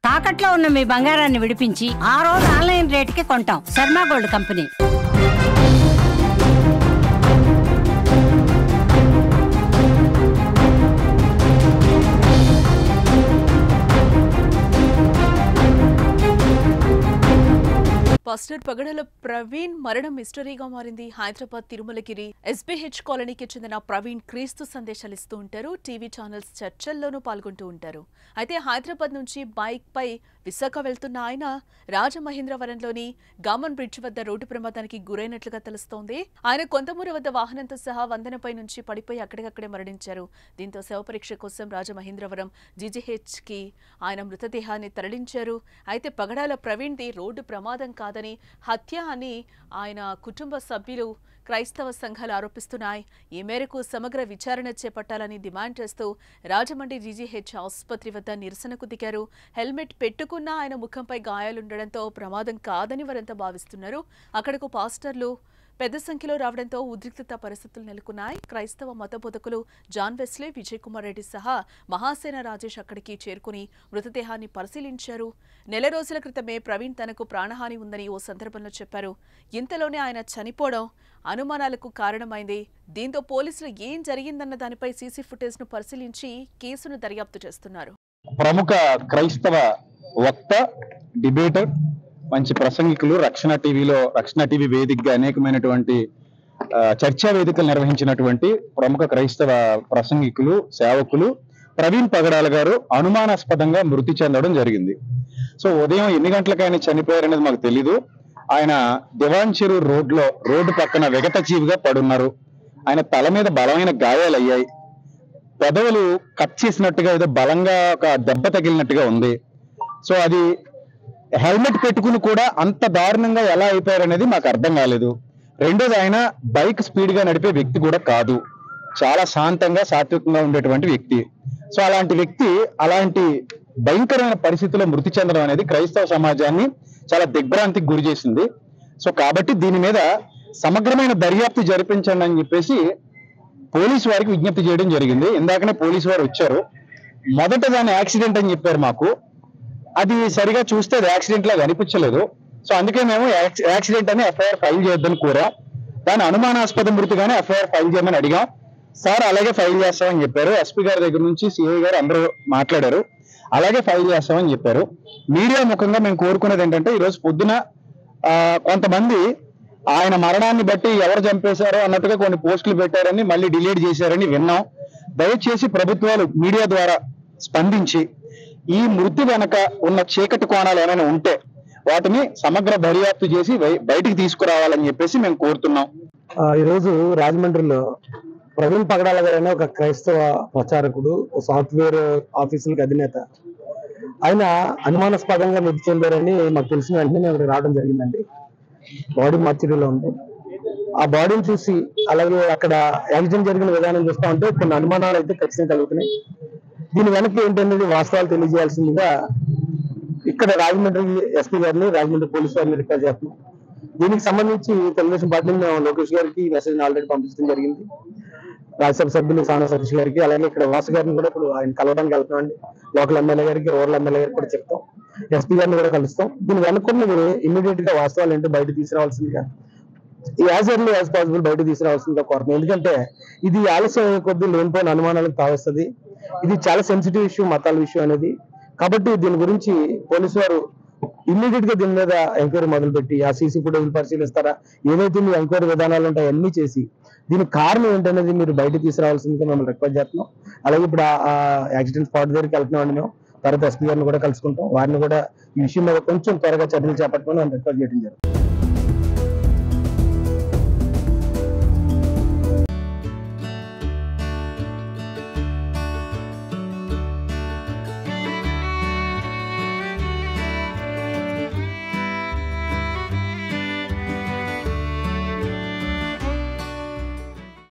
తాకట్లో ఉన్న మీ బంగారాన్ని విడిపించి ఆ రోజు ఆన్లైన్ రేటుకి కొంటాం. Sharma gold company. పాస్టర్ పగడాల ప్రవీణ్ మరణం మిస్టరీగా మారింది. హైదరాబాద్ తిరుమలగిరి ఎస్బీహెచ్ కాలనీకి చెందిన ప్రవీణ్ క్రీస్తు సందేశాలు ఇస్తూ ఉంటారు. టీవీ ఛానల్స్ చర్చల్లోనూ పాల్గొంటూ ఉంటారు. అయితే హైదరాబాద్ నుంచి బైక్ పై విశాఖ వెళ్తున్న ఆయన రాజమహేంద్రవరంలోని గామన్ బ్రిడ్జ్ వద్ద రోడ్డు ప్రమాదానికి గురైనట్లుగా తెలుస్తోంది. ఆయన కొంతమూరు వద్ద వాహనంతో సహా వంతెనపై నుంచి పడిపోయి అక్కడికక్కడే మరణించారు. దీంతో శవపరీక్ష కోసం రాజమహేంద్రవరం జీజీహెచ్ కి ఆయన మృతదేహాన్ని తరలించారు. అయితే పగడాల ప్రవీణ్ది రోడ్డు ప్రమాదం కాదని, హత్య అని ఆయన కుటుంబ సభ్యులు, క్రైస్తవ సంఘాలు ఆరోపిస్తున్నాయి. ఈ మేరకు సమగ్ర విచారణ చేపట్టాలని డిమాండ్ చేస్తూ రాజమండ్రి జీజీహెచ్ ఆసుపత్రి వద్ద నిరసనకు దిగారు. హెల్మెట్ పెట్టుకున్న ఆయన ముఖంపై గాయాలుండడంతో ప్రమాదం కాదని వారంతా భావిస్తున్నారు. అక్కడకు పాస్టర్లు పెద్ద సంఖ్యలో రావడంతో ఉద్రిక్తత పరిస్థితులు నెలకొన్నాయి. క్రైస్తవ మత బోధకులు జాన్ వెస్లీ, విజయ్ కుమార్ రెడ్డి సహా మహాసేన రాజేష్ అక్కడికి చేరుకుని మృతదేహాన్ని పరిశీలించారు. నెల రోజుల క్రితమే ప్రవీణ్ తనకు ప్రాణహాని ఉందని ఓ సందర్భంలో చెప్పారు. ఇంతలోనే ఆయన చనిపోవడం అనుమానాలకు కారణమైంది. దీంతో పోలీసులు ఏం జరిగిందన్న దానిపై సీసీ ఫుటేజ్ ను పరిశీలించి కేసును దర్యాప్తు చేస్తున్నారు. ప్రముఖ క్రైస్తవ వక్త, డిబేటర్, మంచి ప్రసంగికులు, రక్షణ టీవీ వేదికగా అనేకమైనటువంటి చర్చా వేదికలు నిర్వహించినటువంటి ప్రముఖ క్రైస్తవ ప్రసంగికులు, సేవకులు ప్రవీణ్ పగడాల గారు అనుమానాస్పదంగా మృతి చెందడం జరిగింది. సో ఉదయం ఎన్ని గంటలకు ఆయన చనిపోయారనేది మాకు తెలీదు. ఆయన దివాన్ చెరువు రోడ్డు పక్కన విగత జీవిగా పడున్నారు. ఆయన తల మీద బలమైన గాయాలు అయ్యాయి. పెదవులు కట్ చేసినట్టుగా ఏదో బలంగా ఒక దెబ్బ తగిలినట్టుగా ఉంది. సో అది హెల్మెట్ పెట్టుకుని కూడా అంత దారుణంగా ఎలా అయిపోయారనేది మాకు అర్థం కాలేదు. రెండోది, ఆయన బైక్ స్పీడ్ గా నడిపే వ్యక్తి కూడా కాదు. చాలా శాంతంగా, సాత్వికంగా ఉండేటువంటి వ్యక్తి. సో అలాంటి వ్యక్తి అలాంటి భయంకరమైన పరిస్థితుల్లో మృతి చెందడం అనేది క్రైస్తవ సమాజాన్ని చాలా దిగ్భ్రాంతికి గురి చేసింది. సో కాబట్టి దీని మీద సమగ్రమైన దర్యాప్తు జరిపించండి అని చెప్పేసి పోలీసు వారికి విజ్ఞప్తి చేయడం జరిగింది. ఇందాకనే పోలీసు వారు వచ్చారు. మొదట దాన్ని యాక్సిడెంట్ అని చెప్పారు మాకు. అది సరిగా చూస్తే అది యాక్సిడెంట్ లాగా అనిపించలేదు. సో అందుకే మేము యాక్సిడెంట్ అని ఎఫ్ఐఆర్ ఫైల్ చేద్దాం కోరా. దాని అనుమానాస్పద మృతిగానే ఎఫ్ఐఆర్ ఫైల్ చేయమని అడిగాం. సార్ అలాగే ఫైల్ చేస్తామని చెప్పారు. ఎస్పీ గారి దగ్గర నుంచి సిఐ గారు అందరూ మాట్లాడారు. అలాగే ఫైల్ చేస్తామని చెప్పారు. మీడియా ముఖంగా మేము కోరుకునేది ఏంటంటే, ఈరోజు పొద్దున కొంతమంది ఆయన మరణాన్ని బట్టి ఎవరు చంపేశారో అన్నట్టుగా కొన్ని పోస్టులు పెట్టారని, మళ్ళీ డిలీట్ చేశారని విన్నాం. దయచేసి ప్రభుత్వాలు మీడియా ద్వారా స్పందించి ఈ మృతి వెనక ఉన్న చీకటి కోణాలు ఏమైనా ఉంటే వాటిని సమగ్ర దర్యాప్తు చేసి బయటికి తీసుకురావాలని చెప్పేసి మేము కోరుతున్నాం. ఈరోజు రాజమండ్రిలో ప్రవీణ్ పగడాల గారు అనే ఒక క్రైస్తవ ప్రచారకుడు, సాఫ్ట్వేర్ ఆఫీసులకు అధినేత, ఆయన అనుమానాస్పదంగా మృతి చెందారని మాకు తెలిసిన వెంటనే మేము రావడం జరిగిందండి. బాడీ మార్చిరీలో ఉంది. ఆ బాడీని చూసి, అలాగే అక్కడ యాక్సిడెంట్ జరిగిన విధానం చూస్తా ఉంటే కొన్ని అనుమానాలు అయితే ఖచ్చితంగా కలుగుతున్నాయి. దీని వెనక్కి ఏంటనేది వాస్తవాలు తెలియజేయాల్సిందిగా ఇక్కడ రాజమండ్రి ఎస్పీ గారిని, రాజమండ్రి పోలీసు వారిని రిక్వెస్ట్ చేస్తున్నాం. దీనికి సంబంధించి తెలుగుదేశం పార్టీ లోకేష్ గారికి మెసేజ్ ఆల్రెడీ పంపించడం జరిగింది. రాజ్యసభ సభ్యులు సానా సతీష్ గారికి, అలాగే ఇక్కడ వాసు గారిని కూడా ఇప్పుడు ఆయన కలవడానికి వెళ్తున్నామండి. లోకల్ ఎమ్మెల్యే గారికి, రూరల్ ఎమ్మెల్యే గారికి కూడా చెప్తాం. ఎస్పీ గారిని కూడా కలుస్తాం. దీని వెనుకున్నది ఇమ్మీడియట్ గా వాస్తవాలు ఏంటో బయట తీసుకురావాల్సిందిగా, యాజ్ ఎర్లీ యాజ్ పాసిబుల్ బయట తీసుకురావాల్సిందిగా కోరుతున్నాం. ఎందుకంటే ఇది ఆలస్యం అయ్యే కొద్దీ లేనిపోయిన అనుమానాలకు తావస్తుంది. ఇది చాలా సెన్సిటివ్ ఇష్యూ, మతాల ఇష్యూ అనేది. కాబట్టి దీని గురించి పోలీసు వారు ఇమ్మీడియట్ గా దీని మీద ఎంక్వైరీ మొదలుపెట్టి ఆ సీసీ ఫుటేజ్ పరిశీలిస్తారా, ఏదైతే మీ ఎంక్వైరీ విధానాలు ఉంటాయో అన్ని చేసి దీనికి కారణం ఏంటనేది మీరు బయట తీసుకురావాల్సిందిగా మిమ్మల్ని రిక్వెస్ట్ చేస్తున్నాం. అలాగే ఇప్పుడు ఆ యాక్సిడెంట్ స్పాట్ దగ్గరికి వెళ్తున్నామండి మేము. తర్వాత ఎస్పీ గారిని కూడా కలుసుకుంటాం. వారిని కూడా ఈ విషయం మీద కొంచెం త్వరగా చర్యలు చేపట్టమని రిక్వెస్ట్ చేయడం జరుగుతుంది.